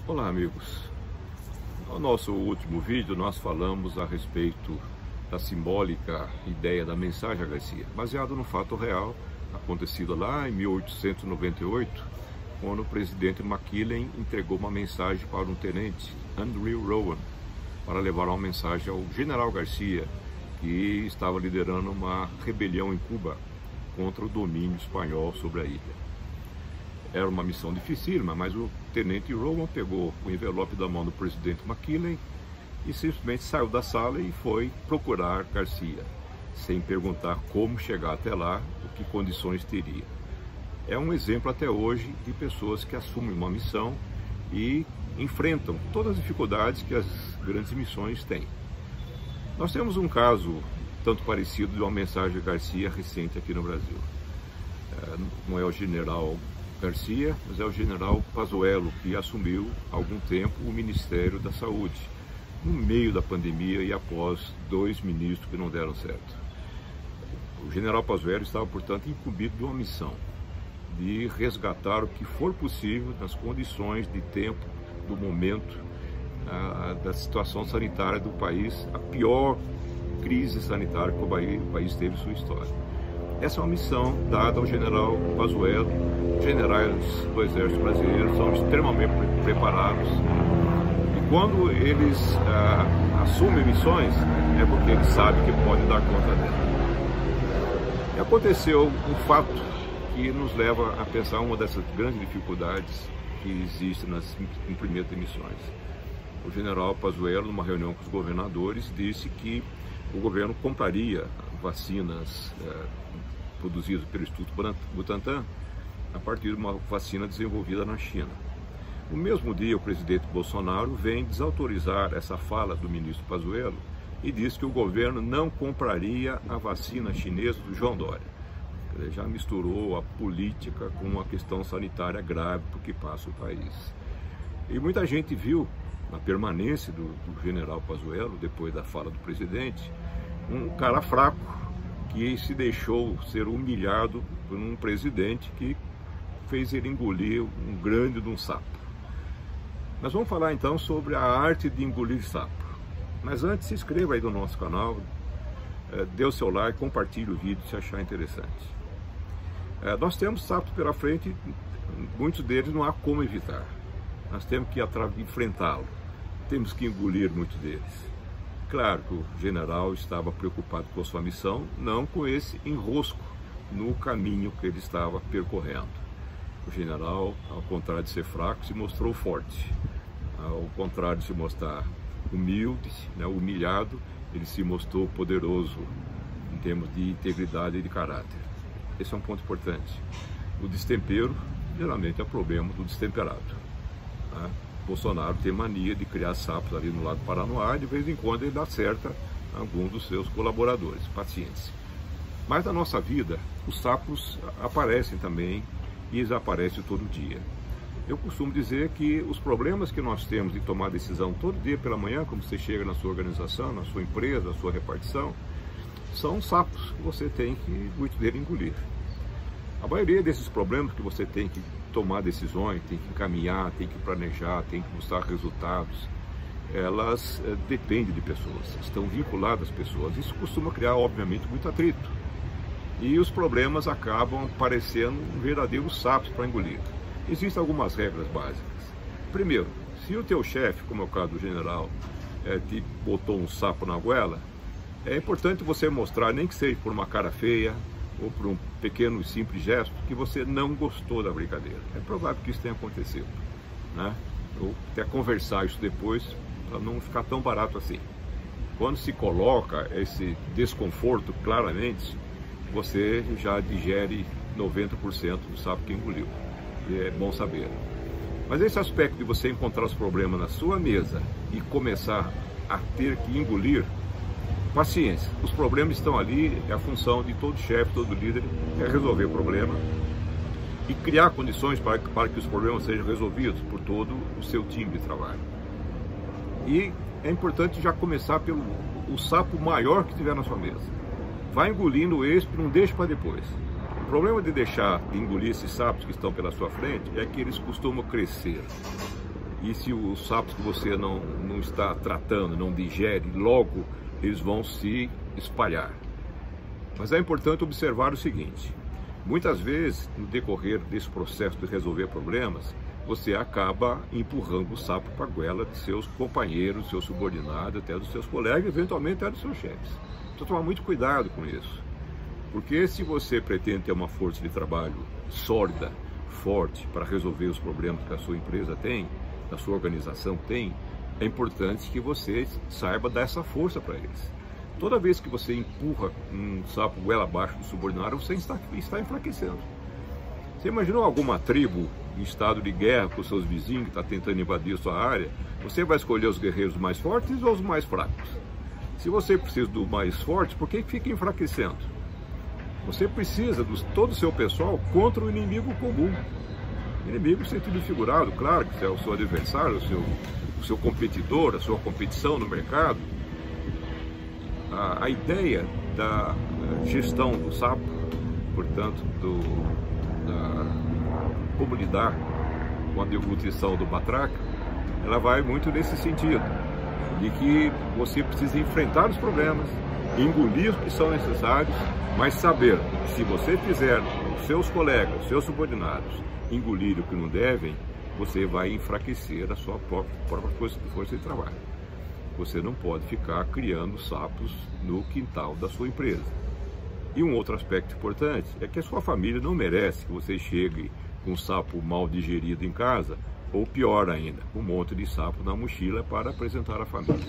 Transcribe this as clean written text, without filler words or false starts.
Olá, amigos. No nosso último vídeo nós falamos a respeito da simbólica ideia da mensagem a Garcia, baseado no fato real acontecido lá em 1898, quando o presidente McKinley entregou uma mensagem para um tenente, Andrew Rowan, para levar uma mensagem ao general Garcia, que estava liderando uma rebelião em Cuba contra o domínio espanhol sobre a ilha. Era uma missão dificílima, mas o tenente Rowan pegou o envelope da mão do presidente McKinley e simplesmente saiu da sala e foi procurar Garcia, sem perguntar como chegar até lá, ou que condições teria. É um exemplo até hoje de pessoas que assumem uma missão e enfrentam todas as dificuldades que as grandes missões têm. Nós temos um caso tanto parecido de uma mensagem de Garcia recente aqui no Brasil. Não é o general Garcia, mas é o general Pazuello, que assumiu há algum tempo o Ministério da Saúde, no meio da pandemia e após 2 ministros que não deram certo. O general Pazuello estava, portanto, incumbido de uma missão de resgatar o que for possível nas condições de tempo, do momento, da situação sanitária do país, a pior crise sanitária que o país teve em sua história. Essa é uma missão dada ao general Pazuello. Os generais do Exército Brasileiro são extremamente preparados e quando eles assumem missões é porque eles sabem que podem dar conta dela. E aconteceu um fato que nos leva a pensar uma dessas grandes dificuldades que existem nas cumprimento de missões. O general Pazuello, numa reunião com os governadores, disse que o governo compraria vacinas produzidas pelo Instituto Butantan a partir de uma vacina desenvolvida na China. No mesmo dia, o presidente Bolsonaro vem desautorizar essa fala do ministro Pazuello e diz que o governo não compraria a vacina chinesa do João Dória. Ele já misturou a política com a questão sanitária grave por que passa o país. E muita gente viu, na permanência do general Pazuello, depois da fala do presidente, um cara fraco, que se deixou ser humilhado por um presidente que fez ele engolir um grande de um sapo. Nós vamos falar então sobre a arte de engolir sapo. Mas antes, se inscreva aí no nosso canal, dê o seu like, compartilhe o vídeo se achar interessante. Nós temos sapos pela frente, muitos deles não há como evitar. Nós temos que enfrentá-lo, temos que engolir muitos deles. Claro que o general estava preocupado com a sua missão, não com esse enrosco no caminho que ele estava percorrendo. O general, ao contrário de ser fraco, se mostrou forte. Ao contrário de se mostrar humilde, humilhado, ele se mostrou poderoso em termos de integridade e de caráter. Esse é um ponto importante. O destempero, geralmente, é o problema do destemperado. Bolsonaro tem mania de criar sapos ali no lado Paranoá e de vez em quando ele acerta alguns dos seus colaboradores. Paciência. Mas na nossa vida, os sapos aparecem também e eles aparecem todo dia. Eu costumo dizer que os problemas que nós temos de tomar decisão todo dia pela manhã, como você chega na sua organização, na sua empresa, na sua repartição, são sapos que você tem que, muito dele, engolir. A maioria desses problemas que você tem que tomar decisões, tem que encaminhar, tem que planejar, tem que mostrar resultados, elas dependem de pessoas, estão vinculadas às pessoas. Isso costuma criar, obviamente, muito atrito. E os problemas acabam parecendo verdadeiros sapos para engolir. Existem algumas regras básicas. Primeiro, se o teu chefe, como é o caso do general, te botou um sapo na goela, é importante você mostrar, nem que seja por uma cara feia, ou por um pequeno e simples gesto, que você não gostou da brincadeira. É provável que isso tenha acontecido, ou até conversar isso depois, para não ficar tão barato assim. Quando se coloca esse desconforto claramente, você já digere 90% do sapo que engoliu. E é bom saber. Mas esse aspecto de você encontrar os problemas na sua mesa e começar a ter que engolir, paciência, os problemas estão ali, é a função de todo chefe, todo líder, é resolver o problema e criar condições para que os problemas sejam resolvidos por todo o seu time de trabalho. E é importante já começar pelo sapo maior que tiver na sua mesa. Vai engolindo esse, não deixe para depois. O problema de deixar de engolir esses sapos que estão pela sua frente é que eles costumam crescer. e se os sapos que você não está tratando, não digere, logo eles vão se espalhar. Mas é importante observar o seguinte: muitas vezes, no decorrer desse processo de resolver problemas, você acaba empurrando o sapo para a goela de seus companheiros, seus subordinados, até dos seus colegas, eventualmente até dos seus chefes. Precisa tomar muito cuidado com isso, porque se você pretende ter uma força de trabalho sólida, forte, para resolver os problemas que a sua empresa tem, a sua organização tem, é importante que você saiba dar essa força para eles. Toda vez que você empurra um sapo goela abaixo do subordinado, você está enfraquecendo. Você imaginou alguma tribo em estado de guerra com seus vizinhos que está tentando invadir a sua área? Você vai escolher os guerreiros mais fortes ou os mais fracos? Se você precisa dos mais fortes, por que fica enfraquecendo? Você precisa de todo o seu pessoal contra o inimigo comum. Inimigo no sentido figurado, claro, que é o seu adversário, o seu competidor, a sua competição no mercado. A ideia da gestão do sapo, portanto, como lidar com a nutrição do batraca, ela vai muito nesse sentido, de que você precisa enfrentar os problemas, engolir os que são necessários, mas saber que se você fizer os seus colegas, os seus subordinados, engolir o que não devem, você vai enfraquecer a sua própria força de trabalho. Você não pode ficar criando sapos no quintal da sua empresa. E um outro aspecto importante é que a sua família não merece que você chegue com um sapo mal digerido em casa, ou pior ainda, com um monte de sapo na mochila para apresentar à família.